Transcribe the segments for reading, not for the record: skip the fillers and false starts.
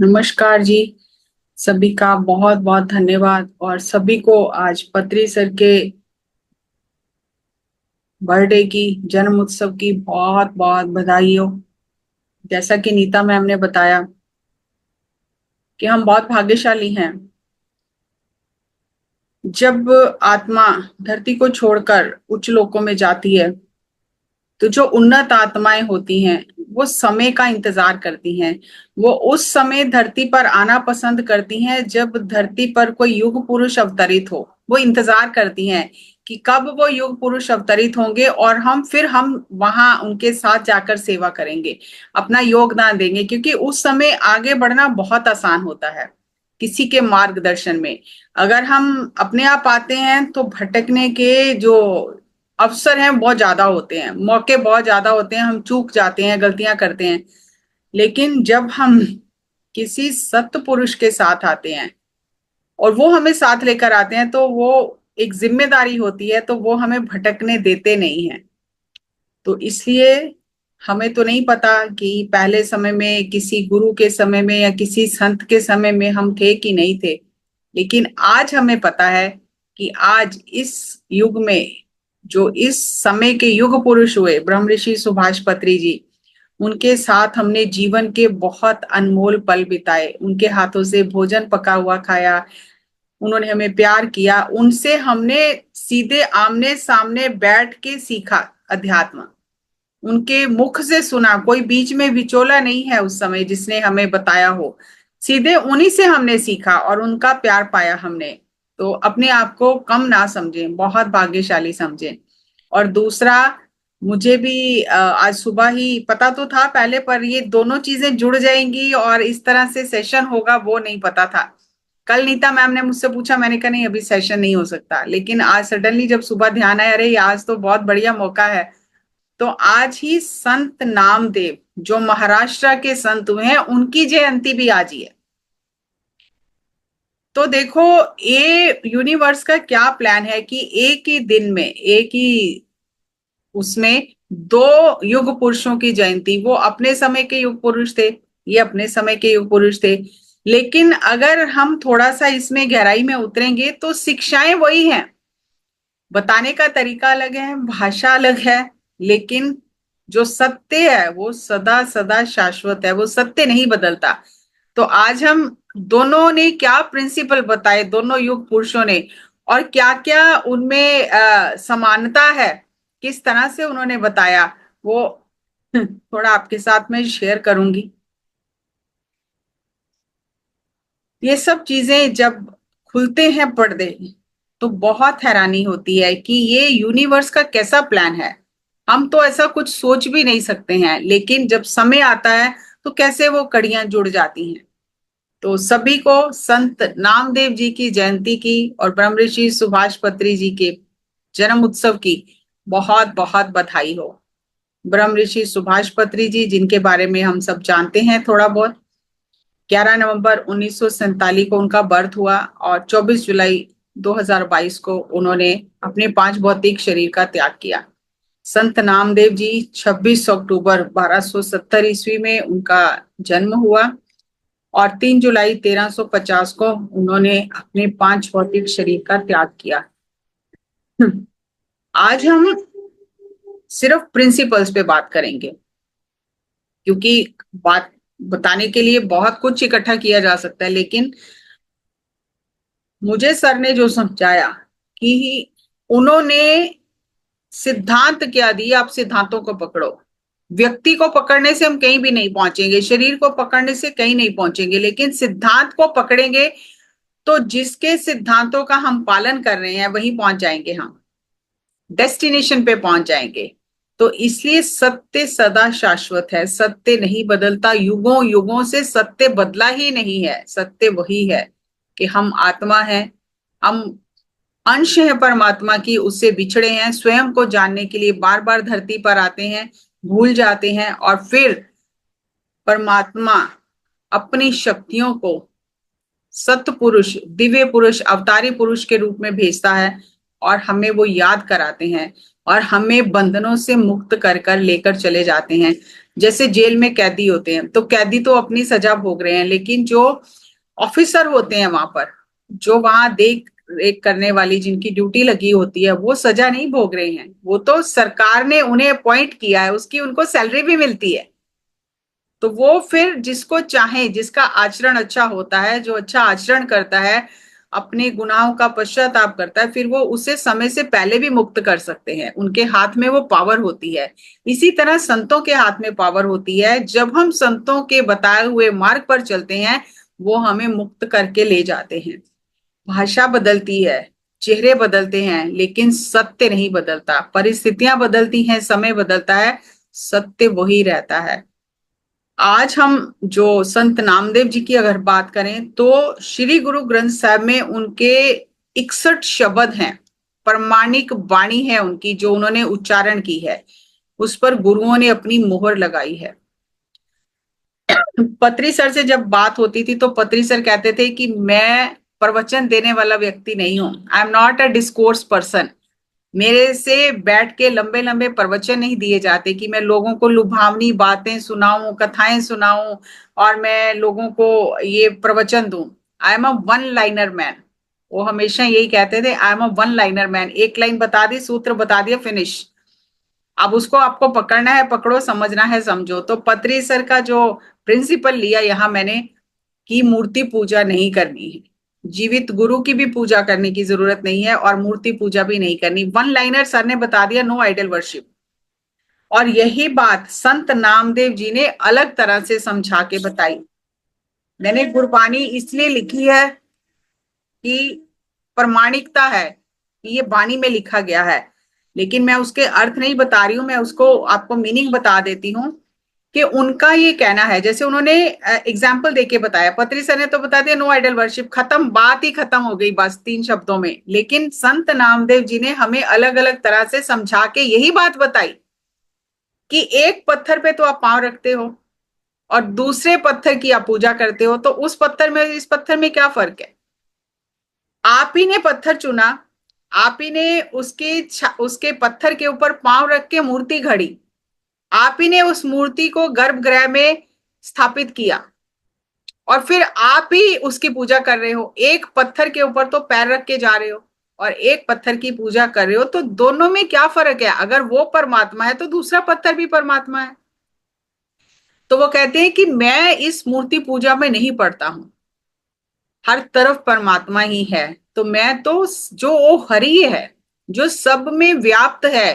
नमस्कार जी। सभी का बहुत बहुत धन्यवाद और सभी को आज पत्री सर के बर्थडे की जन्म उत्सव की बहुत बहुत बधाई हो। जैसा कि नीता मैम ने बताया कि हम बहुत भाग्यशाली हैं। जब आत्मा धरती को छोड़कर उच्च लोकों में जाती है तो जो उन्नत आत्माएं होती हैं वो समय का इंतजार करती हैं। वो उस समय धरती पर आना पसंद करती हैं जब धरती पर कोई युग पुरुष अवतरित हो। वो इंतजार करती हैं कि कब वो युग पुरुष अवतरित होंगे और हम वहां उनके साथ जाकर सेवा करेंगे, अपना योगदान देंगे, क्योंकि उस समय आगे बढ़ना बहुत आसान होता है किसी के मार्गदर्शन में। अगर हम अपने आप आते हैं तो भटकने के जो अवसर हैं बहुत ज्यादा होते हैं, मौके बहुत ज्यादा होते हैं, हम चूक जाते हैं, गलतियां करते हैं। लेकिन जब हम किसी सत्य पुरुष के साथ आते हैं और वो हमें साथ लेकर आते हैं तो वो एक जिम्मेदारी होती है, तो वो हमें भटकने देते नहीं है। तो इसलिए हमें तो नहीं पता कि पहले समय में किसी गुरु के समय में या किसी संत के समय में हम थे कि नहीं थे, लेकिन आज हमें पता है कि आज इस युग में जो इस समय के युग पुरुष हुए ब्रह्म ऋषि सुभाष पत्री जी, उनके साथ हमने जीवन के बहुत अनमोल पल बिताए, उनके हाथों से भोजन पका हुआ खाया, उन्होंने हमें प्यार किया, उनसे हमने सीधे आमने सामने बैठ के सीखा अध्यात्म, उनके मुख से सुना, कोई बीच में विचोला नहीं है उस समय जिसने हमें बताया हो। सीधे उन्हीं से हमने सीखा और उनका प्यार पाया हमने। तो अपने आप को कम ना समझें, बहुत भाग्यशाली समझें। और दूसरा, मुझे भी आज सुबह ही पता तो था पहले, पर ये दोनों चीजें जुड़ जाएंगी और इस तरह से सेशन होगा वो नहीं पता था। कल नीता मैम ने मुझसे पूछा, मैंने कहा नहीं अभी सेशन नहीं हो सकता, लेकिन आज सडनली जब सुबह ध्यान आया, अरे आज तो बहुत बढ़िया मौका है। तो आज ही संत नामदेव जो महाराष्ट्र के संत हुए हैं उनकी जयंती भी आज ही है। तो देखो ये यूनिवर्स का क्या प्लान है कि एक ही दिन में, एक ही उसमें दो युग पुरुषों की जयंती। वो अपने समय के युग पुरुष थे, ये अपने समय के युग पुरुष थे। लेकिन अगर हम थोड़ा सा इसमें गहराई में उतरेंगे तो शिक्षाएं वही हैं, बताने का तरीका अलग है, भाषा अलग है, लेकिन जो सत्य है वो सदा सदा शाश्वत है, वो सत्य नहीं बदलता। तो आज हम दोनों ने क्या प्रिंसिपल बताए, दोनों युग पुरुषों ने, और क्या क्या उनमें समानता है, किस तरह से उन्होंने बताया, वो थोड़ा आपके साथ में शेयर करूंगी। ये सब चीजें जब खुलते हैं पर्दे तो बहुत हैरानी होती है कि ये यूनिवर्स का कैसा प्लान है। हम तो ऐसा कुछ सोच भी नहीं सकते हैं, लेकिन जब समय आता है तो कैसे वो कड़ियां जुड़ जाती हैं। तो सभी को संत नामदेव जी की जयंती की और ब्रह्म ऋषि सुभाष पत्री जी के जन्म उत्सव की बहुत बहुत बधाई हो। ब्रह्म ऋषि सुभाष पत्री जी, जिनके बारे में हम सब जानते हैं थोड़ा बहुत, 11 नवंबर 1947 को उनका बर्थ हुआ और 24 जुलाई 2022 को उन्होंने अपने पांच भौतिक शरीर का त्याग किया। संत नामदेव जी 26 अक्टूबर 1270 ईस्वी में उनका जन्म हुआ और 3 जुलाई 1350 को उन्होंने अपने पांच भौतिक शरीर का त्याग किया। आज हम सिर्फ प्रिंसिपल्स पे बात करेंगे, क्योंकि बात बताने के लिए बहुत कुछ इकट्ठा किया जा सकता है, लेकिन मुझे सर ने जो समझाया कि उन्होंने सिद्धांत क्या दिए, आप सिद्धांतों को पकड़ो। व्यक्ति को पकड़ने से हम कहीं भी नहीं पहुंचेंगे, शरीर को पकड़ने से कहीं नहीं पहुंचेंगे, लेकिन सिद्धांत को पकड़ेंगे तो जिसके सिद्धांतों का हम पालन कर रहे हैं वहीं पहुंच जाएंगे, हम डेस्टिनेशन पे पहुंच जाएंगे। तो इसलिए सत्य सदा शाश्वत है, सत्य नहीं बदलता, युगों युगों से सत्य बदला ही नहीं है। सत्य वही है कि हम आत्मा हैं, हम अंश है परमात्मा की, उससे बिछड़े हैं, स्वयं को जानने के लिए बार बार धरती पर आते हैं, भूल जाते हैं, और फिर परमात्मा अपनी शक्तियों को सत्य पुरुष, दिव्य पुरुष, अवतारी पुरुष के रूप में भेजता है और हमें वो याद कराते हैं और हमें बंधनों से मुक्त कर कर लेकर चले जाते हैं। जैसे जेल में कैदी होते हैं, तो कैदी तो अपनी सजा भोग रहे हैं, लेकिन जो ऑफिसर होते हैं वहां पर, जो वहां देख रेख करने वाली जिनकी ड्यूटी लगी होती है, वो सजा नहीं भोग रहे हैं, वो तो सरकार ने उन्हें अपॉइंट किया है, उसकी उनको सैलरी भी मिलती है। तो वो फिर जिसको चाहे, जिसका आचरण अच्छा होता है, जो अच्छा आचरण करता है, अपने गुनाहों का पश्चाताप करता है, फिर वो उसे समय से पहले भी मुक्त कर सकते हैं, उनके हाथ में वो पावर होती है। इसी तरह संतों के हाथ में पावर होती है, जब हम संतों के बताए हुए मार्ग पर चलते हैं, वो हमें मुक्त करके ले जाते हैं। भाषा बदलती है, चेहरे बदलते हैं, लेकिन सत्य नहीं बदलता। परिस्थितियां बदलती हैं, समय बदलता है, सत्य वही रहता है। आज हम जो संत नामदेव जी की अगर बात करें, तो श्री गुरु ग्रंथ साहब में उनके 61 शब्द हैं, प्रमाणिक वाणी है उनकी, जो उन्होंने उच्चारण की है, उस पर गुरुओं ने अपनी मोहर लगाई है। पत्री सर से जब बात होती थी, तो पत्री सर कहते थे कि मैं प्रवचन देने वाला व्यक्ति नहीं हूं, I am not a discourse person. मेरे से बैठ के लंबे लंबे प्रवचन नहीं दिए जाते कि मैं लोगों को लुभावनी बातें सुनाऊं, कथाएं सुनाऊं, और मैं लोगों को ये प्रवचन दूं। I am a one liner man. वो हमेशा यही कहते थे, I am a one liner man. एक लाइन बता दी, सूत्र बता दिया, फिनिश। अब उसको आपको पकड़ना है पकड़ो, समझना है समझो। तो पत्री सर का जो प्रिंसिपल लिया यहाँ मैंने, कि मूर्ति पूजा नहीं करनी है, जीवित गुरु की भी पूजा करने की जरूरत नहीं है, और मूर्ति पूजा भी नहीं करनी। वन लाइनर सर ने बता दिया, नो आइडल वर्शिप। और यही बात संत नामदेव जी ने अलग तरह से समझा के बताई। मैंने गुरबानी इसलिए लिखी है कि प्रमाणिकता है कि ये वाणी में लिखा गया है, लेकिन मैं उसके अर्थ नहीं बता रही हूं, मैं उसको आपको मीनिंग बता देती हूँ कि उनका ये कहना है। जैसे उन्होंने एग्जाम्पल देके बताया, पत्री सर ने तो बता दिया नो आइडल वर्शिप, खत्म, बात ही खत्म हो गई बस 3 शब्दों में। लेकिन संत नामदेव जी ने हमें अलग अलग तरह से समझा के यही बात बताई कि एक पत्थर पे तो आप पांव रखते हो, और दूसरे पत्थर की आप पूजा करते हो, तो उस पत्थर में इस पत्थर में क्या फर्क है? आप ही ने पत्थर चुना, आप ही ने उसके पत्थर के ऊपर पांव रख के मूर्ति घड़ी, आप ही ने उस मूर्ति को गर्भगृह में स्थापित किया, और फिर आप ही उसकी पूजा कर रहे हो। एक पत्थर के ऊपर तो पैर रख के जा रहे हो, और एक पत्थर की पूजा कर रहे हो, तो दोनों में क्या फर्क है? अगर वो परमात्मा है तो दूसरा पत्थर भी परमात्मा है। तो वो कहते हैं कि मैं इस मूर्ति पूजा में नहीं पड़ता हूं, हर तरफ परमात्मा ही है। तो मैं तो जो वो हरि है, जो सब में व्याप्त है,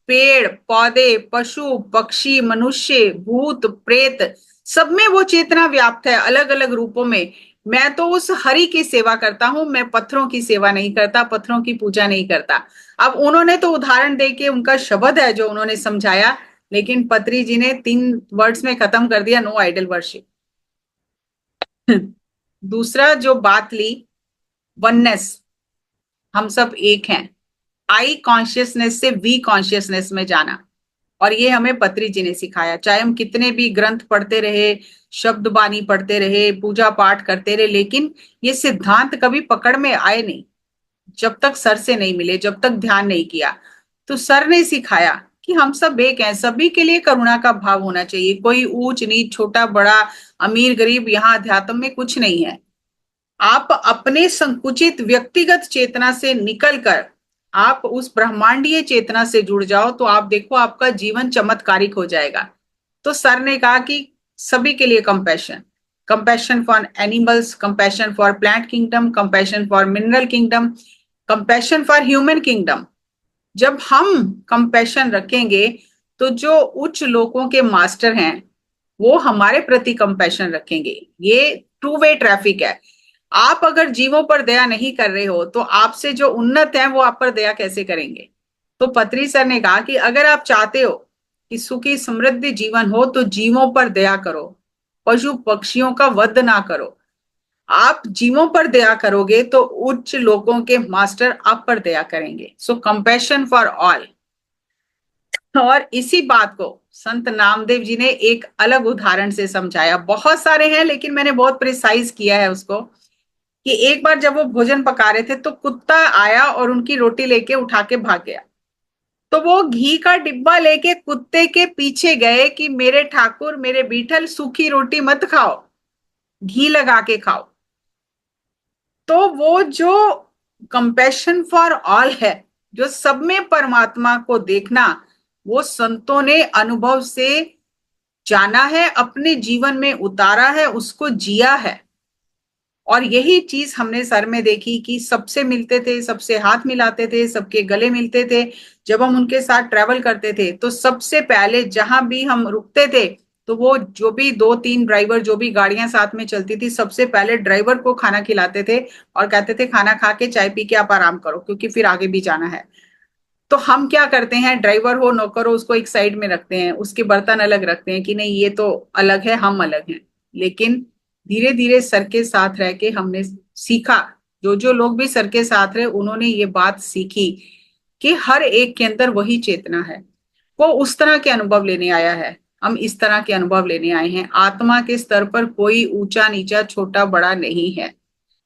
पेड़ पौधे पशु पक्षी मनुष्य भूत प्रेत, सब में वो चेतना व्याप्त है अलग अलग रूपों में। मैं तो उस हरि की सेवा करता हूं, मैं पत्थरों की सेवा नहीं करता, पत्थरों की पूजा नहीं करता। अब उन्होंने तो उदाहरण देके उनका शब्द है जो उन्होंने समझाया, लेकिन पत्री जी ने 3 वर्ड्स में खत्म कर दिया, नो आइडल वर्शिप। दूसरा जो बात ली, वननेस, हम सब एक हैं, आई कॉन्शियसनेस से वी कॉन्शियसनेस में जाना। और ये हमें पत्री जी ने सिखाया। चाहे हम कितने भी ग्रंथ पढ़ते रहे, शब्द बानी पढ़ते रहे, पूजा पाठ करते रहे, लेकिन ये सिद्धांत कभी पकड़ में आए नहीं जब तक सर से नहीं मिले, जब तक ध्यान नहीं किया। तो सर ने सिखाया कि हम सब एक हैं, सभी के लिए करुणा का भाव होना चाहिए, कोई ऊंच नीच छोटा बड़ा अमीर गरीब यहाँ अध्यात्म में कुछ नहीं है। आप अपने संकुचित व्यक्तिगत चेतना से निकलकर आप उस ब्रह्मांडीय चेतना से जुड़ जाओ, तो आप देखो आपका जीवन चमत्कारिक हो जाएगा। तो सर ने कहा कि सभी के लिए compassion, compassion for animals, compassion for plant kingdom, compassion for mineral kingdom, compassion for human kingdom. जब हम कंपैशन रखेंगे, तो जो उच्च लोगों के मास्टर हैं वो हमारे प्रति कंपैशन रखेंगे। ये टू वे ट्रैफिक है। आप अगर जीवों पर दया नहीं कर रहे हो, तो आपसे जो उन्नत है वो आप पर दया कैसे करेंगे? तो पत्री सर ने कहा कि अगर आप चाहते हो कि सुखी समृद्धि जीवन हो, तो जीवों पर दया करो, पशु पक्षियों का वध ना करो। आप जीवों पर दया करोगे तो उच्च लोगों के मास्टर आप पर दया करेंगे। सो कंपैशन फॉर ऑल। और इसी बात को संत नामदेव जी ने एक अलग उदाहरण से समझाया। बहुत सारे हैं, लेकिन मैंने बहुत प्रिसाइज किया है उसको, कि एक बार जब वो भोजन पका रहे थे, तो कुत्ता आया और उनकी रोटी लेके उठा के भाग गया। तो वो घी का डिब्बा लेके कुत्ते के पीछे गए कि मेरे ठाकुर मेरे बीठल सूखी रोटी मत खाओ, घी लगा के खाओ। तो वो जो कंपैशन फॉर ऑल है, जो सब में परमात्मा को देखना, वो संतों ने अनुभव से जाना है, अपने जीवन में उतारा है, उसको जिया है। और यही चीज हमने सर में देखी कि सबसे मिलते थे, सबसे हाथ मिलाते थे, सबके गले मिलते थे। जब हम उनके साथ ट्रेवल करते थे तो सबसे पहले जहां भी हम रुकते थे, तो वो जो भी दो तीन ड्राइवर, जो भी गाड़ियां साथ में चलती थी, सबसे पहले ड्राइवर को खाना खिलाते थे और कहते थे खाना खा के चाय पी के आप आराम करो, क्योंकि फिर आगे भी जाना है। तो हम क्या करते हैं, ड्राइवर हो नौकर हो, उसको एक साइड में रखते हैं, उसके बर्तन अलग रखते हैं कि नहीं ये तो अलग है, हम अलग हैं। लेकिन धीरे धीरे सर के साथ रह के हमने सीखा, जो जो लोग भी सर के साथ रहे उन्होंने ये बात सीखी कि हर एक के अंदर वही चेतना है। वो उस तरह के अनुभव लेने आया है, हम इस तरह के अनुभव लेने आए हैं। आत्मा के स्तर पर कोई ऊंचा नीचा छोटा बड़ा नहीं है।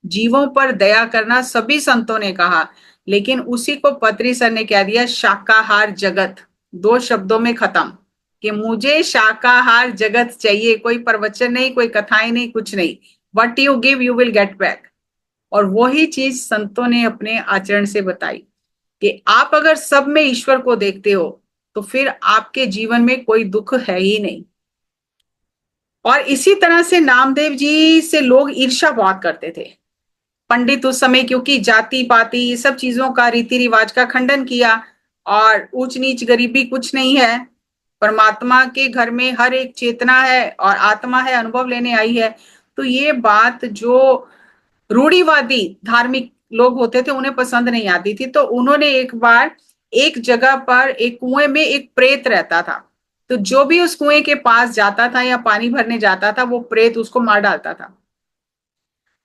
जीवों पर दया करना सभी संतों ने कहा, लेकिन उसी को पत्री सर ने कह दिया शाकाहार जगत, दो शब्दों में खत्म, कि मुझे शाकाहार जगत चाहिए, कोई प्रवचन नहीं, कोई कथाएं नहीं, कुछ नहीं। What you give you will get back. और वही चीज संतों ने अपने आचरण से बताई कि आप अगर सब में ईश्वर को देखते हो तो फिर आपके जीवन में कोई दुख है ही नहीं। और इसी तरह से नामदेव जी से लोग ईर्ष्या बहुत करते थे। पंडित उस समय क्योंकि जाति पाति ये सब चीजों का, रीति रिवाज का खंडन किया, और ऊंच नीच गरीबी कुछ नहीं है, परमात्मा के घर में हर एक चेतना है और आत्मा है, अनुभव लेने आई है। तो ये बात जो रूढ़िवादी धार्मिक लोग होते थे उन्हें पसंद नहीं आती थी। तो उन्होंने एक बार एक जगह पर एक कुएं में एक प्रेत रहता था, तो जो भी उस कुएं के पास जाता था या पानी भरने जाता था वो प्रेत उसको मार डालता था।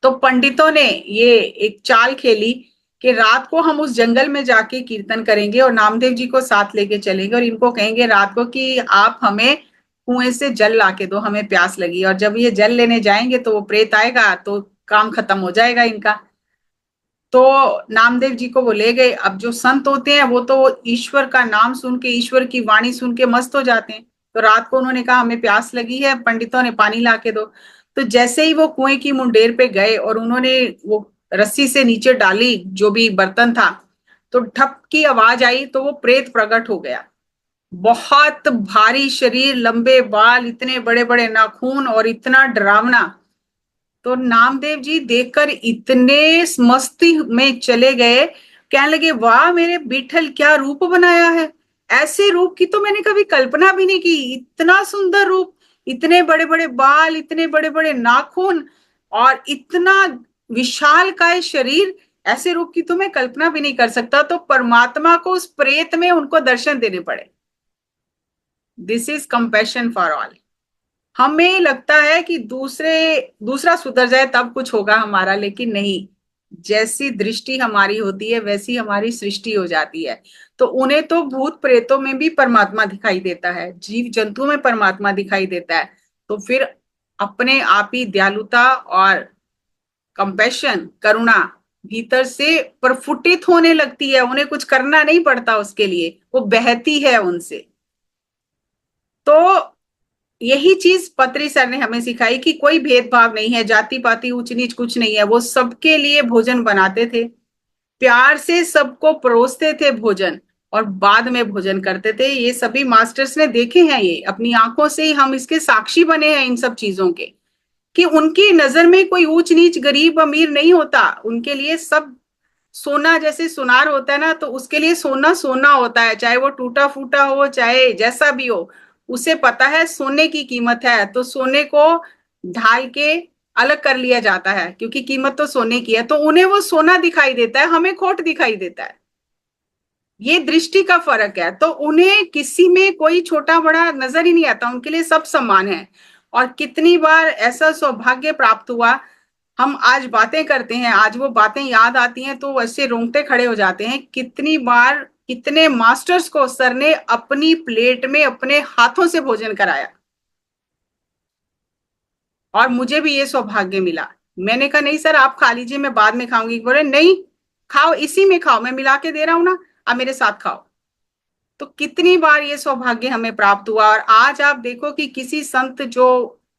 तो पंडितों ने ये एक चाल खेली कि रात को हम उस जंगल में जाके कीर्तन करेंगे और नामदेव जी को साथ लेके चलेंगे और इनको कहेंगे रात को कि आप हमें कुएं से जल ला के दो, हमें प्यास लगी। और जब ये जल लेने जाएंगे तो वो प्रेत आएगा तो काम खत्म हो जाएगा इनका। तो नामदेव जी को वो ले गए। अब जो संत होते हैं वो तो ईश्वर का नाम सुन के, ईश्वर की वाणी सुन के मस्त हो जाते हैं। तो रात को उन्होंने कहा हमें प्यास लगी है, पंडितों ने पानी ला के दो। तो जैसे ही वो कुएं की मुंडेर पे गए और उन्होंने वो रस्सी से नीचे डाली जो भी बर्तन था, तो ठप की आवाज आई, तो वो प्रेत प्रकट हो गया। बहुत भारी शरीर, लंबे बाल, इतने बड़े बड़े नाखून और इतना डरावना। तो नामदेव जी देखकर इतने मस्ती में चले गए, कहने लगे वाह मेरे विठल क्या रूप बनाया है, ऐसे रूप की तो मैंने कभी कल्पना भी नहीं की, इतना सुंदर रूप, इतने बड़े बड़े बाल, इतने बड़े बड़े नाखून और इतना विशाल काय शरीर, ऐसे रूप की तो मैं कल्पना भी नहीं कर सकता। तो परमात्मा को उस प्रेत में उनको दर्शन देने पड़े। This is compassion for all. हमें लगता है कि दूसरा सुधर जाए तब कुछ होगा हमारा, लेकिन नहीं। जैसी दृष्टि हमारी होती है वैसी हमारी सृष्टि हो जाती है। तो उन्हें तो भूत प्रेतों में भी परमात्मा दिखाई देता है, जीव जंतु में परमात्मा दिखाई देता है। तो फिर अपने आप ही दयालुता और कंपैशन, करुणा भीतर से प्रफुटित होने लगती है। उन्हें कुछ करना नहीं पड़ता उसके लिए, वो बहती है उनसे। तो यही चीज पत्री सर ने हमें सिखाई कि कोई भेदभाव नहीं है, जाति पाति ऊंच नीच कुछ नहीं है। वो सबके लिए भोजन बनाते थे, प्यार से सबको परोसते थे भोजन, और बाद में भोजन करते थे। ये सभी मास्टर्स ने देखे हैं, ये अपनी आंखों से ही हम इसके साक्षी बने हैं इन सब चीजों के, कि उनकी नजर में कोई ऊंच नीच गरीब अमीर नहीं होता। उनके लिए सब सोना, जैसे सुनार होता है ना, तो उसके लिए सोना सोना होता है, चाहे वो टूटा फूटा हो चाहे जैसा भी हो। उसे पता है सोने की कीमत है, तो सोने को ढाल के अलग कर लिया जाता है, क्योंकि कीमत तो सोने की है। तो उन्हें वो सोना दिखाई देता है, हमें खोट दिखाई देता है। ये दृष्टि का फर्क है। तो उन्हें किसी में कोई छोटा बड़ा नजर ही नहीं आता, उनके लिए सब समान है। और कितनी बार ऐसा सौभाग्य प्राप्त हुआ, हम आज बातें करते हैं, आज वो बातें याद आती हैं तो वैसे रोंगटे खड़े हो जाते हैं। कितनी बार कितने मास्टर्स को सर ने अपनी प्लेट में अपने हाथों से भोजन कराया, और मुझे भी ये सौभाग्य मिला। मैंने कहा नहीं सर आप खा लीजिए, मैं बाद में खाऊंगी। बोले नहीं, खाओ, इसी में खाओ, मैं मिला के दे रहा हूं ना, आप मेरे साथ खाओ। तो कितनी बार ये सौभाग्य हमें प्राप्त हुआ। और आज आप देखो कि किसी संत जो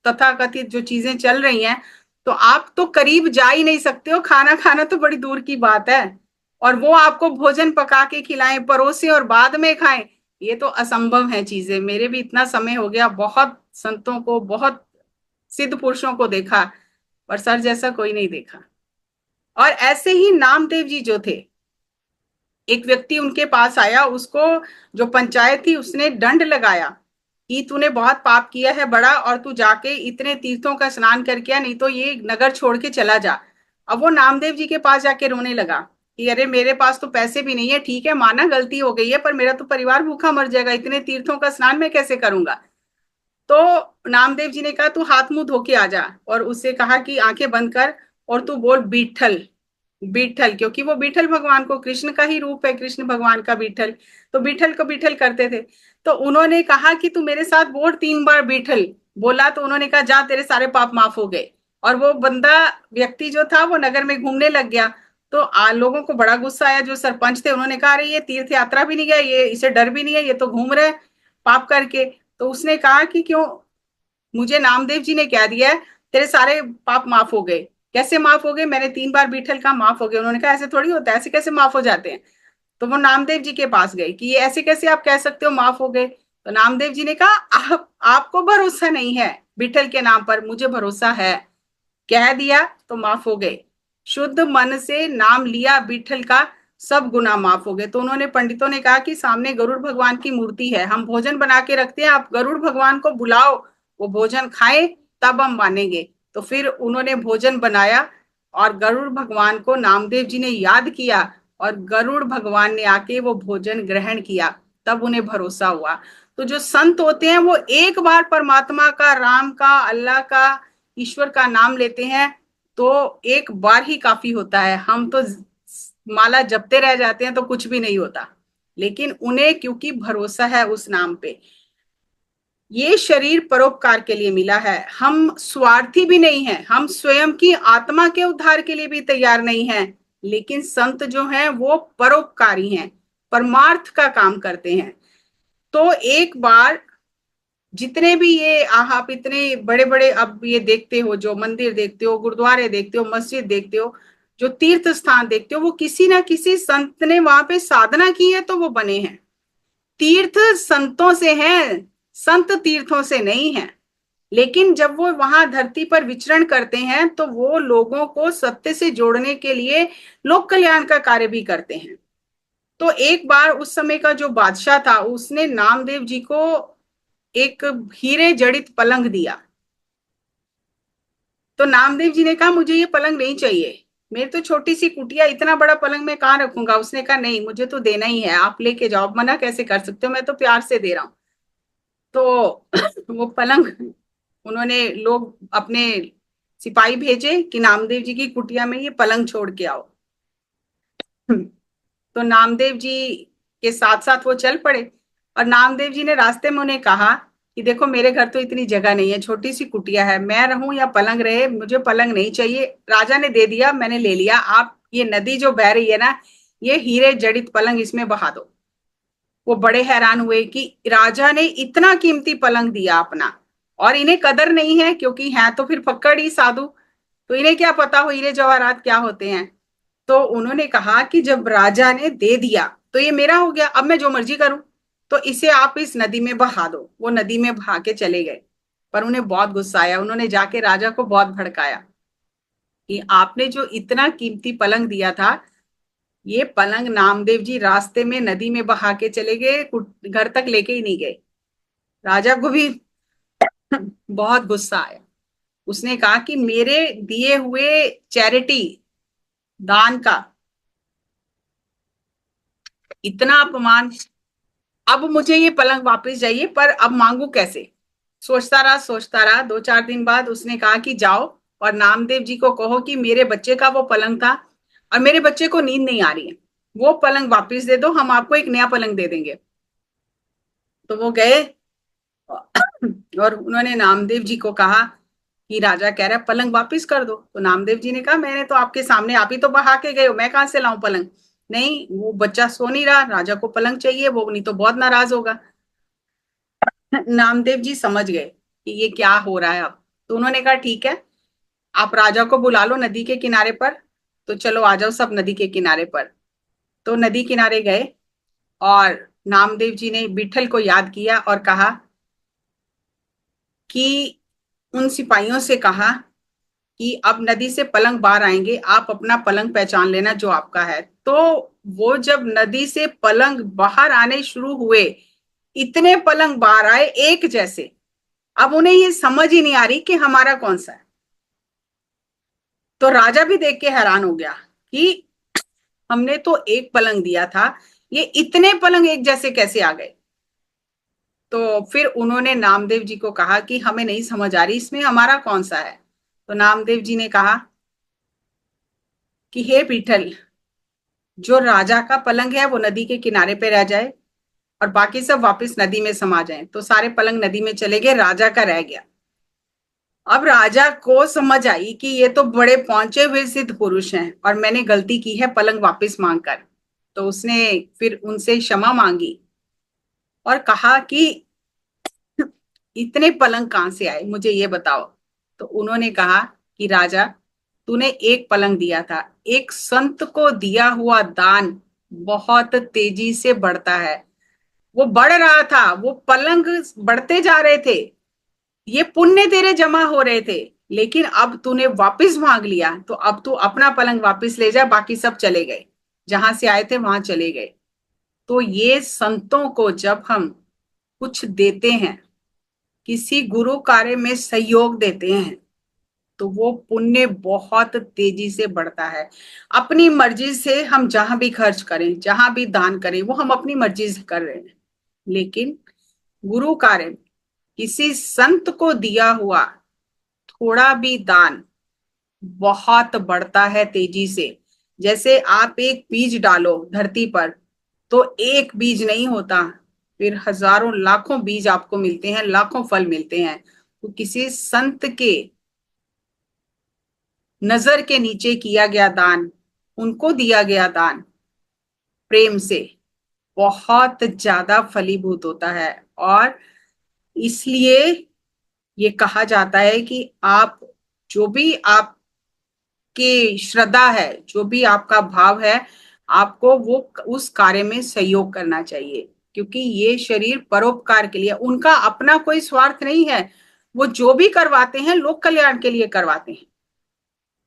तथाकथित जो चीजें चल रही हैं, तो आप तो करीब जा ही नहीं सकते हो, खाना खाना तो बड़ी दूर की बात है। और वो आपको भोजन पका के खिलाएं, परोसे और बाद में खाएं, ये तो असंभव है चीजें। मेरे भी इतना समय हो गया, बहुत संतों को, बहुत सिद्ध पुरुषों को देखा, पर सर जैसा कोई नहीं देखा। और ऐसे ही नामदेव जी जो थे, एक व्यक्ति उनके पास आया, उसको जो पंचायत थी उसने दंड लगाया कि तूने बहुत पाप किया है बड़ा, और तू जाके इतने तीर्थों का स्नान करके आ, नहीं तो ये नगर छोड़ के चला जा। अब वो नामदेव जी के पास जाके रोने लगा कि अरे मेरे पास तो पैसे भी नहीं है, ठीक है माना गलती हो गई है, पर मेरा तो परिवार भूखा मर जाएगा, इतने तीर्थों का स्नान मैं कैसे करूंगा। तो नामदेव जी ने कहा तू हाथ मुंह धो के आ जा, और उससे कहा कि आंखें बंद कर और तू बोल बीठल, बीठल, क्योंकि वो बीठल भगवान को, कृष्ण का ही रूप है, कृष्ण भगवान का बीठल, तो बीठल को बीठल करते थे। तो उन्होंने कहा कि तू मेरे साथ बोल 3 बार बीठल। बोला तो उन्होंने कहा जा तेरे सारे पाप माफ हो गए। और वो बंदा, व्यक्ति जो था, वो नगर में घूमने लग गया। तो लोगों को बड़ा गुस्सा आया, जो सरपंच थे उन्होंने कहा अरे ये तीर्थ यात्रा भी नहीं गया, ये इसे डर भी नहीं है, ये तो घूम रहे पाप करके। तो उसने कहा कि क्यों, मुझे नामदेव जी ने कह दिया है तेरे सारे पाप माफ हो गए। कैसे माफ हो गए, मैंने 3 बार बीठल का माफ हो गए। उन्होंने कहा ऐसे थोड़ी होता है, ऐसे कैसे माफ हो जाते हैं। तो वो नामदेव जी के पास गए कि ये ऐसे कैसे आप कह सकते हो माफ हो गए। तो नामदेव जी ने कहा आपको भरोसा नहीं है बीठल के नाम पर, मुझे भरोसा है, कह दिया तो माफ हो गए। शुद्ध मन से नाम लिया बीठल का, सब गुनाह माफ हो गए। तो उन्होंने, पंडितों ने कहा कि सामने गरुड़ भगवान की मूर्ति है, हम भोजन बना के रखते हैं, आप गरुड़ भगवान को बुलाओ, वो भोजन खाए तब हम मानेंगे। तो फिर उन्होंने भोजन बनाया और गरुड़ भगवान को नामदेव जी ने याद किया, और गरुड़ भगवान ने आके वो भोजन ग्रहण किया, तब उन्हें भरोसा हुआ। तो जो संत होते हैं वो एक बार परमात्मा का, राम का, अल्लाह का, ईश्वर का नाम लेते हैं, तो एक बार ही काफी होता है। हम तो माला जपते रह जाते हैं तो कुछ भी नहीं होता, लेकिन उन्हें क्योंकि भरोसा है उस नाम पे। ये शरीर परोपकार के लिए मिला है, हम स्वार्थी भी नहीं हैं, हम स्वयं की आत्मा के उद्धार के लिए भी तैयार नहीं हैं, लेकिन संत जो हैं वो परोपकारी हैं, परमार्थ का काम करते हैं। तो एक बार जितने भी ये आप इतने बड़े बड़े अब ये देखते हो, जो मंदिर देखते हो, गुरुद्वारे देखते हो, मस्जिद देखते हो, जो तीर्थ स्थान देखते हो, वो किसी ना किसी संत ने वहां पे साधना की है तो वो बने हैं। तीर्थ संतों से हैं, संत तीर्थों से नहीं है। लेकिन जब वो वहां धरती पर विचरण करते हैं तो वो लोगों को सत्य से जोड़ने के लिए लोक कल्याण का कार्य भी करते हैं। तो एक बार उस समय का जो बादशाह था, उसने नामदेव जी को एक हीरे जड़ित पलंग दिया। तो नामदेव जी ने कहा मुझे ये पलंग नहीं चाहिए, मेरी तो छोटी सी कुटिया, इतना बड़ा पलंग मैं कहाँ रखूंगा। उसने कहा नहीं, मुझे तो देना ही है, आप लेके जाओ, मना कैसे कर सकते हो, मैं तो प्यार से दे रहा हूं। तो वो पलंग, उन्होंने लोग अपने सिपाही भेजे कि नामदेव जी की कुटिया में ये पलंग छोड़ के आओ। तो नामदेव जी के साथ साथ वो चल पड़े। और नामदेव जी ने रास्ते में उन्हें कहा कि देखो मेरे घर तो इतनी जगह नहीं है, छोटी सी कुटिया है, मैं रहूं या पलंग रहे, मुझे पलंग नहीं चाहिए। राजा ने दे दिया, मैंने ले लिया, आप ये नदी जो बह रही है ना, ये हीरे जड़ित पलंग इसमें बहा दो। वो बड़े हैरान हुए कि राजा ने इतना कीमती पलंग दिया अपना, और इन्हें कदर नहीं है, क्योंकि हैं तो फिर फक्कड़ ही साधु, तो इन्हें क्या पता हो हीरे जवाहरात क्या होते हैं। तो उन्होंने कहा कि जब राजा ने दे दिया तो ये मेरा हो गया, अब मैं जो मर्जी करूं, तो इसे आप इस नदी में बहा दो। वो नदी में बहा के चले गए। पर उन्हें बहुत गुस्सा आया, उन्होंने जाके राजा को बहुत भड़काया कि आपने जो इतना कीमती पलंग दिया था, ये पलंग नामदेव जी रास्ते में नदी में बहा के चले गए, घर तक लेके ही नहीं गए। राजा को भी बहुत गुस्सा आया। उसने कहा कि मेरे दिए हुए चैरिटी, दान का इतना अपमान, अब मुझे ये पलंग वापस चाहिए, पर अब मांगू कैसे। सोचता रहा सोचता रहा, 2-4 दिन बाद उसने कहा कि जाओ और नामदेव जी को कहो कि मेरे बच्चे का वो पलंग था और मेरे बच्चे को नींद नहीं आ रही है, वो पलंग वापस दे दो, हम आपको एक नया पलंग दे देंगे। तो वो गए और उन्होंने नामदेव जी को कहा कि राजा कह रहा है पलंग वापस कर दो। तो नामदेव जी ने कहा मैंने तो आपके सामने, आप ही तो बहा के गए हो, मैं कहां से लाऊं पलंग। नहीं, वो बच्चा सो नहीं रहा, राजा को पलंग चाहिए, वो नहीं तो बहुत नाराज होगा। नामदेव जी समझ गए कि ये क्या हो रहा है अब। तो उन्होंने कहा ठीक है, आप राजा को बुला लो नदी के किनारे पर। तो चलो आ जाओ सब नदी के किनारे पर। तो नदी किनारे गए और नामदेव जी ने विठल को याद किया और कहा कि उन सिपाहियों से कहा कि अब नदी से पलंग बाहर आएंगे, आप अपना पलंग पहचान लेना जो आपका है। तो वो जब नदी से पलंग बाहर आने शुरू हुए, इतने पलंग बाहर आए एक जैसे। अब उन्हें ये समझ ही नहीं आ रही कि हमारा कौन सा है। तो राजा भी देख के हैरान हो गया कि हमने तो एक पलंग दिया था, ये इतने पलंग एक जैसे कैसे आ गए। तो फिर उन्होंने नामदेव जी को कहा कि हमें नहीं समझ आ रही इसमें हमारा कौन सा है। तो नामदेव जी ने कहा कि हे पीठल, जो राजा का पलंग है वो नदी के किनारे पे रह जाए और बाकी सब वापस नदी में समा जाएं। तो सारे पलंग नदी में चले गए, राजा का रह गया। अब राजा को समझ आई कि ये तो बड़े पहुंचे हुए सिद्ध पुरुष हैं और मैंने गलती की है पलंग वापस मांगकर। तो उसने फिर उनसे क्षमा मांगी और कहा कि इतने पलंग कहाँ से आए, मुझे ये बताओ। तो उन्होंने कहा कि राजा, तूने एक पलंग दिया था, एक संत को दिया हुआ दान बहुत तेजी से बढ़ता है। वो बढ़ रहा था, वो पलंग बढ़ते जा रहे थे, ये पुण्य तेरे जमा हो रहे थे। लेकिन अब तूने वापस मांग लिया, तो अब तू अपना पलंग वापस ले जा, बाकी सब चले गए, जहां से आए थे वहां चले गए। तो ये संतों को जब हम कुछ देते हैं, किसी गुरु कार्य में सहयोग देते हैं, तो वो पुण्य बहुत तेजी से बढ़ता है। अपनी मर्जी से हम जहां भी खर्च करें, जहां भी दान करें, वो हम अपनी मर्जी से कर रहे हैं। लेकिन गुरु कार्य, किसी संत को दिया हुआ थोड़ा भी दान बहुत बढ़ता है तेजी से। जैसे आप एक बीज डालो धरती पर, तो एक बीज नहीं होता, फिर हजारों लाखों बीज आपको मिलते हैं, लाखों फल मिलते हैं। तो किसी संत के नजर के नीचे किया गया दान, उनको दिया गया दान प्रेम से, बहुत ज्यादा फलीभूत होता है। और इसलिए ये कहा जाता है कि आप, जो भी आपके श्रद्धा है, जो भी आपका भाव है, आपको वो उस कार्य में सहयोग करना चाहिए। क्योंकि ये शरीर परोपकार के लिए, उनका अपना कोई स्वार्थ नहीं है। वो जो भी करवाते हैं लोक कल्याण के लिए करवाते हैं,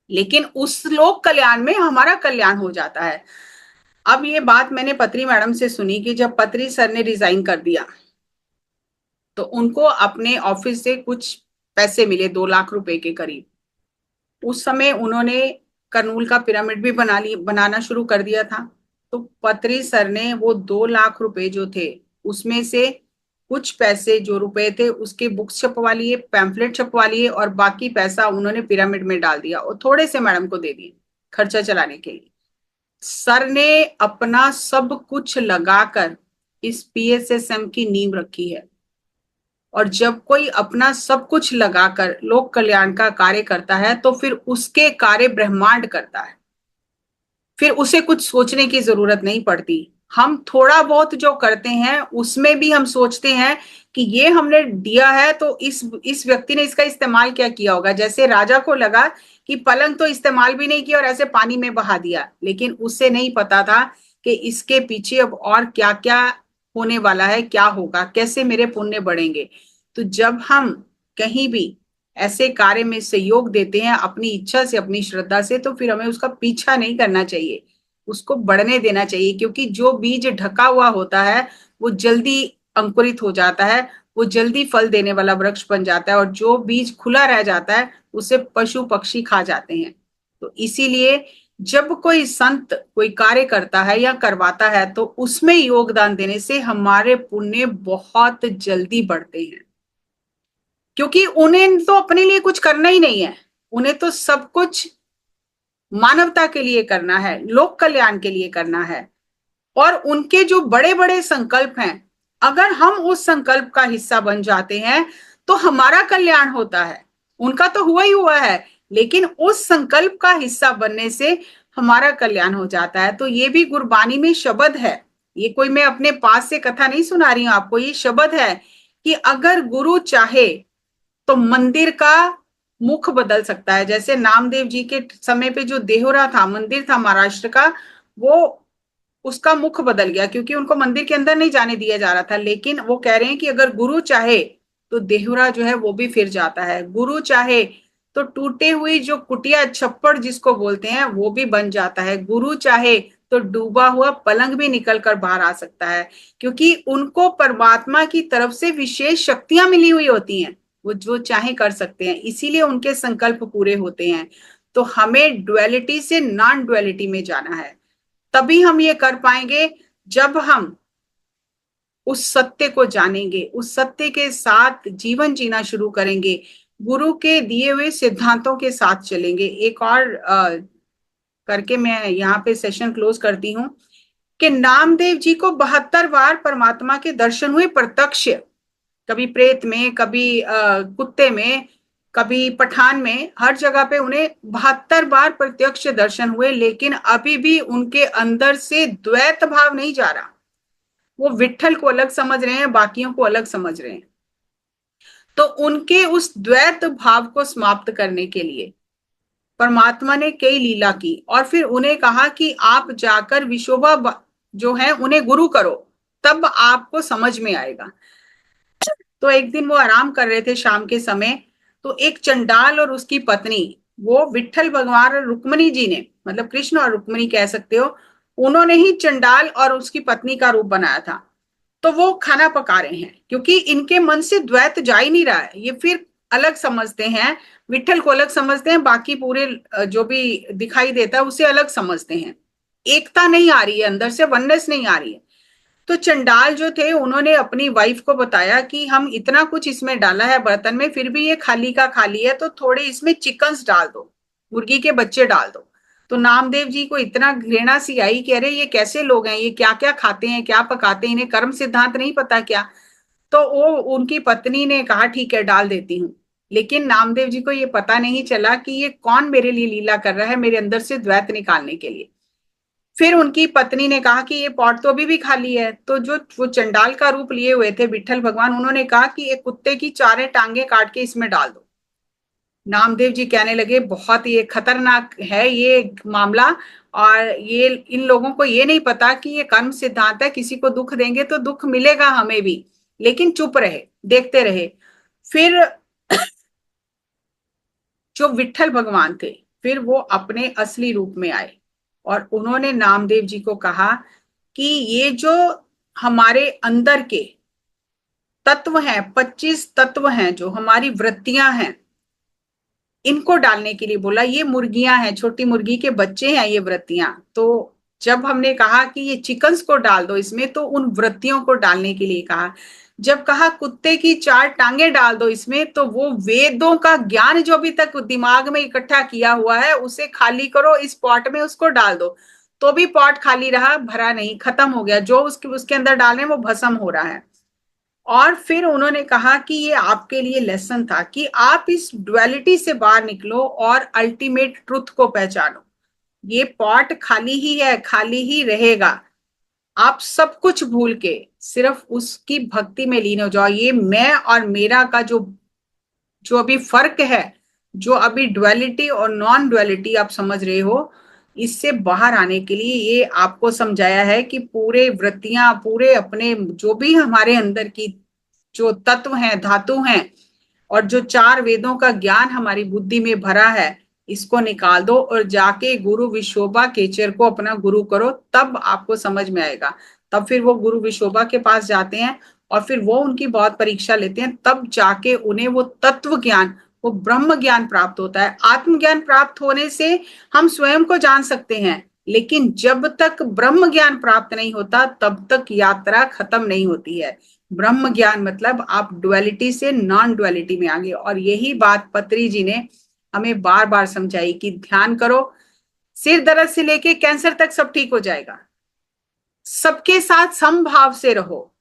लेकिन उस लोक कल्याण में हमारा कल्याण हो जाता है। अब ये बात मैंने पत्री मैडम से सुनी कि जब पत्री सर ने रिजाइन कर दिया, तो उनको अपने ऑफिस से कुछ पैसे मिले, 2 लाख रुपए के करीब। उस समय उन्होंने करनूल का पिरामिड भी बनाना शुरू कर दिया था। तो पत्री सर ने वो 2 लाख रुपए जो थे, उसमें से कुछ पैसे जो रुपए थे उसके बुक्स छपवा लिए, पैम्फलेट छपवा लिए, और बाकी पैसा उन्होंने पिरामिड में डाल दिया और थोड़े से मैडम को दे दिए खर्चा चलाने के लिए। सर ने अपना सब कुछ लगाकर इस पीएसएसएम की नींव रखी है। और जब कोई अपना सब कुछ लगाकर लोक कल्याण का कार्य करता है, तो फिर उसके कार्य ब्रह्मांड करता है, फिर उसे कुछ सोचने की जरूरत नहीं पड़ती। हम थोड़ा बहुत जो करते हैं उसमें भी हम सोचते हैं कि ये हमने दिया है तो इस व्यक्ति ने इसका इस्तेमाल क्या किया होगा। जैसे राजा को लगा कि पलंग तो इस्तेमाल भी नहीं किया और ऐसे पानी में बहा दिया, लेकिन उसे नहीं पता था कि इसके पीछे अब और क्या क्या होने वाला है, क्या होगा, कैसे मेरे पुण्य बढ़ेंगे। तो जब हम कहीं भी ऐसे कार्य में सहयोग देते हैं अपनी इच्छा से, अपनी श्रद्धा से, तो फिर हमें उसका पीछा नहीं करना चाहिए, उसको बढ़ने देना चाहिए। क्योंकि जो बीज ढका हुआ होता है वो जल्दी अंकुरित हो जाता है, वो जल्दी फल देने वाला वृक्ष बन जाता है, और जो बीज खुला रह जाता है उसे पशु पक्षी खा जाते हैं। तो इसीलिए जब कोई संत कोई कार्य करता है या करवाता है, तो उसमें योगदान देने से हमारे पुण्य बहुत जल्दी बढ़ते हैं। क्योंकि उन्हें तो अपने लिए कुछ करना ही नहीं है, उन्हें तो सब कुछ मानवता के लिए करना है, लोक कल्याण के लिए करना है। और उनके जो बड़े बड़े संकल्प हैं, अगर हम उस संकल्प का हिस्सा बन जाते हैं तो हमारा कल्याण होता है। उनका तो हुआ ही हुआ है लेकिन उस संकल्प का हिस्सा बनने से हमारा कल्याण हो जाता है। तो ये भी गुरबानी में शब्द है, ये कोई मैं अपने पास से कथा नहीं सुना रही हूं आपको, ये शब्द है कि अगर गुरु चाहे तो मंदिर का मुख बदल सकता है। जैसे नामदेव जी के समय पे जो देहोरा था, मंदिर था महाराष्ट्र का, वो उसका मुख बदल गया क्योंकि उनको मंदिर के अंदर नहीं जाने दिया जा रहा था। लेकिन वो कह रहे हैं कि अगर गुरु चाहे तो देहुरा जो है वो भी फिर जाता है, गुरु चाहे तो टूटे हुई जो कुटिया छप्पड़ जिसको बोलते हैं वो भी बन जाता है, गुरु चाहे तो डूबा हुआ पलंग भी निकल कर बाहर आ सकता है, क्योंकि उनको परमात्मा की तरफ से विशेष शक्तियां मिली हुई होती हैं, वो जो चाहे कर सकते हैं, इसीलिए उनके संकल्प पूरे होते हैं। तो हमें डुअलिटी से नॉन डुअलिटी में जाना है, तभी हम ये कर पाएंगे जब हम उस सत्य को जानेंगे, उस सत्य के साथ जीवन जीना शुरू करेंगे, गुरु के दिए हुए सिद्धांतों के साथ चलेंगे। एक और करके मैं यहाँ पे सेशन क्लोज करती हूँ कि नामदेव जी को 72 बार परमात्मा के दर्शन हुए प्रत्यक्ष, कभी प्रेत में, कभी कुत्ते में, कभी पठान में, हर जगह पे उन्हें 72 बार प्रत्यक्ष दर्शन हुए, लेकिन अभी भी उनके अंदर से द्वैत भाव नहीं जा रहा। वो विट्ठल को अलग समझ रहे हैं, बाकियों को अलग समझ रहे हैं। तो उनके उस द्वैत भाव को समाप्त करने के लिए परमात्मा ने कई लीला की और फिर उन्हें कहा कि आप जाकर विशोबा जो है उन्हें गुरु करो, तब आपको समझ में आएगा। तो एक दिन वो आराम कर रहे थे शाम के समय, तो एक चंडाल और उसकी पत्नी, वो विट्ठल भगवान और रुक्मणी जी ने, मतलब कृष्ण और रुक्मणी कह सकते हो, उन्होंने ही चंडाल और उसकी पत्नी का रूप बनाया था। तो वो खाना पका रहे हैं क्योंकि इनके मन से द्वैत जा ही नहीं रहा है, ये फिर अलग समझते हैं, विट्ठल को अलग समझते हैं, बाकी पूरे जो भी दिखाई देता है उसे अलग समझते हैं। एकता नहीं आ रही है, अंदर से वननेस नहीं आ रही है। तो चंडाल जो थे उन्होंने अपनी वाइफ को बताया कि हम इतना कुछ इसमें डाला है बर्तन में, फिर भी ये खाली का खाली है, तो थोड़े इसमें चिकन्स डाल दो, मुर्गी के बच्चे डाल दो। तो नामदेव जी को इतना घृणा सी आई कि अरे ये कैसे लोग हैं, ये क्या क्या खाते हैं, क्या पकाते हैं, इन्हें कर्म सिद्धांत नहीं पता क्या। तो वो उनकी पत्नी ने कहा ठीक है डाल देती हूँ। लेकिन नामदेव जी को ये पता नहीं चला कि ये कौन मेरे लिए लीला कर रहा है, मेरे अंदर से द्वैत निकालने के लिए। फिर उनकी पत्नी ने कहा कि ये पॉट तो अभी भी खाली है। तो जो वो चंडाल का रूप लिए हुए थे विट्ठल भगवान, उन्होंने कहा कि एक कुत्ते की 4 टांगे काट के इसमें डाल दो। नामदेव जी कहने लगे बहुत ये खतरनाक है ये मामला, और ये इन लोगों को ये नहीं पता कि ये कर्म सिद्धांत है, किसी को दुख देंगे तो दुख मिलेगा हमें भी। लेकिन चुप रहे, देखते रहे। फिर जो विट्ठल भगवान थे फिर वो अपने असली रूप में आए और उन्होंने नामदेव जी को कहा कि ये जो हमारे अंदर के तत्व हैं, 25 तत्व हैं, जो हमारी वृत्तियां हैं, इनको डालने के लिए बोला। ये मुर्गियां हैं, छोटी मुर्गी के बच्चे हैं ये वृत्तियां। तो जब हमने कहा कि ये चिकन्स को डाल दो इसमें, तो उन वृत्तियों को डालने के लिए कहा। जब कहा कुत्ते की 4 टांगे डाल दो इसमें, तो वो वेदों का ज्ञान जो अभी तक दिमाग में इकट्ठा किया हुआ है उसे खाली करो, इस पॉट में उसको डाल दो। तो भी पॉट खाली रहा, भरा नहीं, खत्म हो गया, जो उसके अंदर डालने वो भस्म हो रहा है। और फिर उन्होंने कहा कि ये आपके लिए लेसन था कि आप इस डुअलिटी से बाहर निकलो और अल्टीमेट ट्रुथ को पहचानो। ये पॉट खाली ही है, खाली ही रहेगा। आप सब कुछ भूल के सिर्फ उसकी भक्ति में लीन हो जाओ। ये मैं और मेरा का जो जो अभी फर्क है, जो अभी डुअलिटी और नॉन डुअलिटी आप समझ रहे हो, इससे बाहर आने के लिए ये आपको समझाया है कि पूरे वृत्तियां, पूरे अपने जो भी हमारे अंदर की जो तत्व हैं, धातु हैं, और जो 4 वेदों का ज्ञान हमारी बुद्धि में भरा है, इसको निकाल दो और जाके गुरु विशोबा केचर को अपना गुरु करो, तब आपको समझ में आएगा। तब फिर वो गुरु विशोबा के पास जाते हैं और फिर वो उनकी बहुत परीक्षा लेते हैं, तब जाके उन्हें वो तत्व ज्ञान, वो ब्रह्म ज्ञान प्राप्त होता है। आत्मज्ञान प्राप्त होने से हम स्वयं को जान सकते हैं, लेकिन जब तक ब्रह्म ज्ञान प्राप्त नहीं होता तब तक यात्रा खत्म नहीं होती है। ब्रह्म ज्ञान मतलब आप डुअलिटी से नॉन डुअलिटी में आ गए। और यही बात पत्री जी ने हमें बार बार समझाई कि ध्यान करो, सिर दर्द से लेके कैंसर तक सब ठीक हो जाएगा। सबके साथ समभाव से रहो,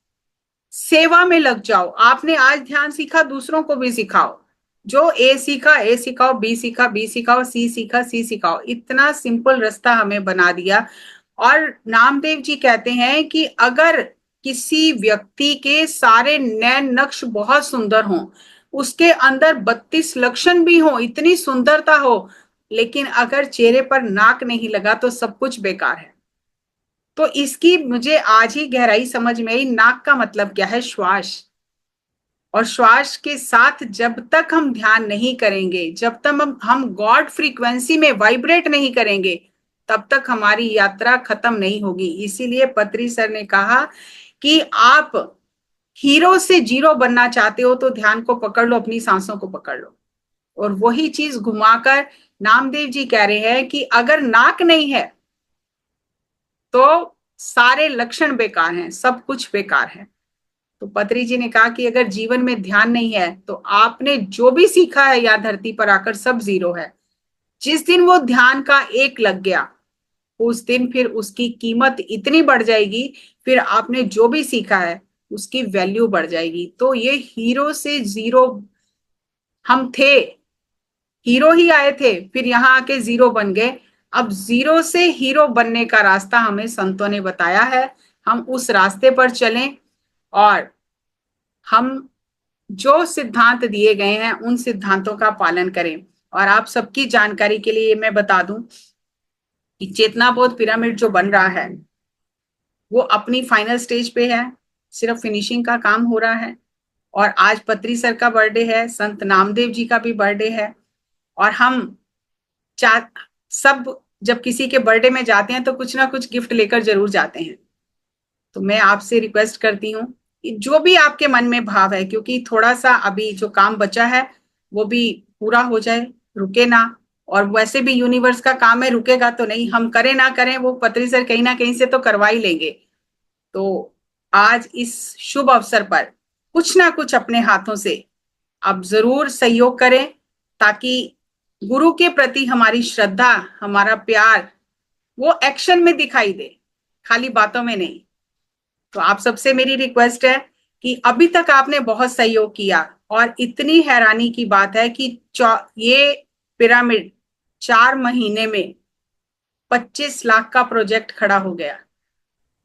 सेवा में लग जाओ। आपने आज ध्यान सीखा, दूसरों को भी सिखाओ। जो ए सीखा ए सिखाओ, बी सीखा बी सिखाओ, सी सीखा सी सिखाओ, इतना सिंपल रास्ता हमें बना दिया। और नामदेव जी कहते हैं कि अगर किसी व्यक्ति के सारे नैन नक्श बहुत सुंदर हों, उसके अंदर 32 लक्षण भी हो, इतनी सुंदरता हो, लेकिन अगर चेहरे पर नाक नहीं लगा तो सब कुछ बेकार है। तो इसकी मुझे आज ही गहराई समझ में आई। नाक का मतलब क्या है? श्वास। और श्वास के साथ जब तक हम ध्यान नहीं करेंगे, जब तक हम गॉड फ्रीक्वेंसी में वाइब्रेट नहीं करेंगे, तब तक हमारी यात्रा खत्म नहीं होगी। इसीलिए पत्री सर ने कहा कि आप हीरो से जीरो बनना चाहते हो तो ध्यान को पकड़ लो, अपनी सांसों को पकड़ लो। और वही चीज घुमाकर नामदेव जी कह रहे हैं कि अगर नाक नहीं है तो सारे लक्षण बेकार हैं, सब कुछ बेकार है। तो पत्री जी ने कहा कि अगर जीवन में ध्यान नहीं है तो आपने जो भी सीखा है या धरती पर आकर सब जीरो है। जिस दिन वो ध्यान का एक लग गया, उस दिन फिर उसकी कीमत इतनी बढ़ जाएगी, फिर आपने जो भी सीखा है उसकी वैल्यू बढ़ जाएगी। तो ये हीरो से जीरो, हम थे हीरो ही आए थे, फिर यहां आके जीरो बन गए। अब जीरो से हीरो बनने का रास्ता हमें संतों ने बताया है, हम उस रास्ते पर चलें। और हम जो सिद्धांत दिए गए हैं उन सिद्धांतों का पालन करें। और आप सबकी जानकारी के लिए मैं बता दूं कि चेतना बोध पिरामिड जो बन रहा है वो अपनी फाइनल स्टेज पे है, सिर्फ फिनिशिंग का काम हो रहा है। और आज पत्री सर का बर्थडे है, संत नामदेव जी का भी बर्थडे है। और हम चाह सब जब किसी के बर्थडे में जाते हैं तो कुछ ना कुछ गिफ्ट लेकर जरूर जाते हैं। तो मैं आपसे रिक्वेस्ट करती हूँ कि जो भी आपके मन में भाव है, क्योंकि थोड़ा सा अभी जो काम बचा है वो भी पूरा हो जाए, रुके ना। और वैसे भी यूनिवर्स का काम है, रुकेगा तो नहीं, हम करें ना करें वो पत्री सर कहीं ना कहीं से तो करवा ही लेंगे। तो आज इस शुभ अवसर पर कुछ ना कुछ अपने हाथों से आप जरूर सहयोग करें, ताकि गुरु के प्रति हमारी श्रद्धा, हमारा प्यार वो एक्शन में दिखाई दे, खाली बातों में नहीं। तो आप सबसे मेरी रिक्वेस्ट है कि अभी तक आपने बहुत सहयोग किया, और इतनी हैरानी की बात है कि ये पिरामिड 4 महीने में 25 लाख का प्रोजेक्ट खड़ा हो गया।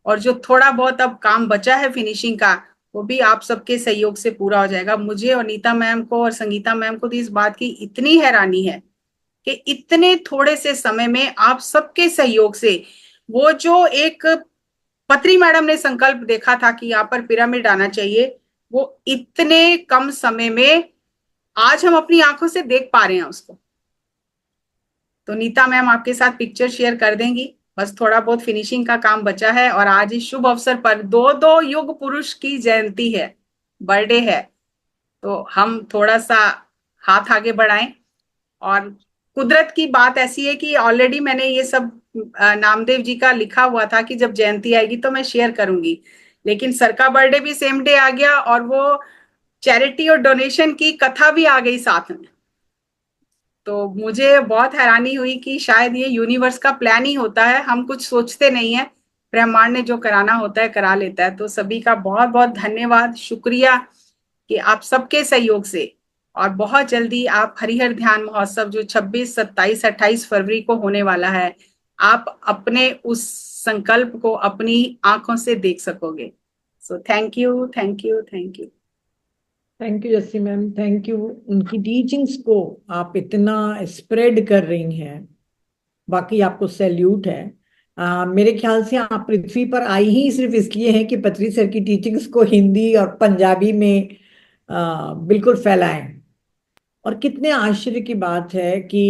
और जो थोड़ा बहुत अब काम बचा है फिनिशिंग का, वो भी आप सबके सहयोग से पूरा हो जाएगा। मुझे और नीता मैम को और संगीता मैम को तो इस बात की इतनी हैरानी है कि इतने थोड़े से समय में आप सबके सहयोग से वो जो एक पत्री मैडम ने संकल्प देखा था कि यहाँ पर पिरामिड आना चाहिए, वो इतने कम समय में आज हम अपनी आंखों से देख पा रहे हैं उसको। तो नीता मैम आपके साथ पिक्चर शेयर कर देंगी, बस थोड़ा बहुत फिनिशिंग का काम बचा है। और आज इस शुभ अवसर पर दो दो युग पुरुष की जयंती है, बर्थडे है। तो हम थोड़ा सा हाथ आगे बढ़ाएं। और कुदरत की बात ऐसी है कि ऑलरेडी मैंने ये सब नामदेव जी का लिखा हुआ था कि जब जयंती आएगी तो मैं शेयर करूंगी, लेकिन सर का बर्थडे भी सेम डे आ गया और वो चैरिटी और डोनेशन की कथा भी आ गई साथ में। तो मुझे बहुत हैरानी हुई कि शायद ये यूनिवर्स का प्लान ही होता है, हम कुछ सोचते नहीं है, ब्रह्मांड ने जो कराना होता है करा लेता है। तो सभी का बहुत बहुत धन्यवाद, शुक्रिया कि आप सबके सहयोग से। और बहुत जल्दी आप हरिहर ध्यान महोत्सव जो 26, 27, 28 फरवरी को होने वाला है, आप अपने उस संकल्प को अपनी आंखों से देख सकोगे। So thank you thank you thank you. Thank you Jassi ma'am, thank you. उनकी टीचिंग्स को आप इतना स्प्रेड कर रही हैं, बाकी आपको सैल्यूट है। मेरे ख्याल से आप पृथ्वी पर आई ही सिर्फ इसलिए हैं कि पत्री सर की टीचिंग्स को हिंदी और पंजाबी में बिल्कुल फैलाएं। और कितने आश्चर्य की बात है कि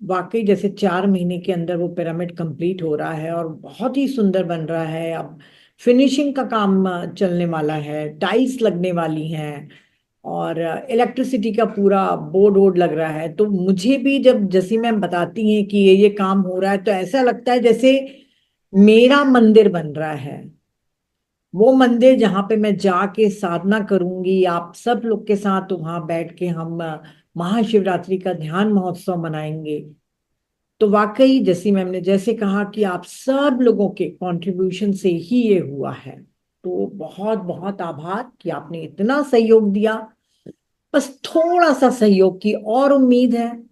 वाकई जैसे 4 महीने के अंदर वो पिरामिड कंप्लीट हो रहा है और बहुत ही सुंदर बन रहा है। अब फिनिशिंग का काम चलने वाला है, टाइल्स लगने वाली हैं और इलेक्ट्रिसिटी का पूरा बोर्ड वोर्ड लग रहा है। तो मुझे भी जब जैसी मैम बताती हैं कि ये काम हो रहा है तो ऐसा लगता है जैसे मेरा मंदिर बन रहा है। वो मंदिर जहाँ पे मैं जाके साधना करूंगी आप सब लोग के साथ, वहां बैठ के हम महाशिवरात्रि का ध्यान महोत्सव मनाएंगे। तो वाकई जैसी मैम ने जैसे कहा कि आप सब लोगों के कंट्रीब्यूशन से ही ये हुआ है। तो बहुत बहुत आभार कि आपने इतना सहयोग दिया। बस थोड़ा सा सहयोग की और उम्मीद है।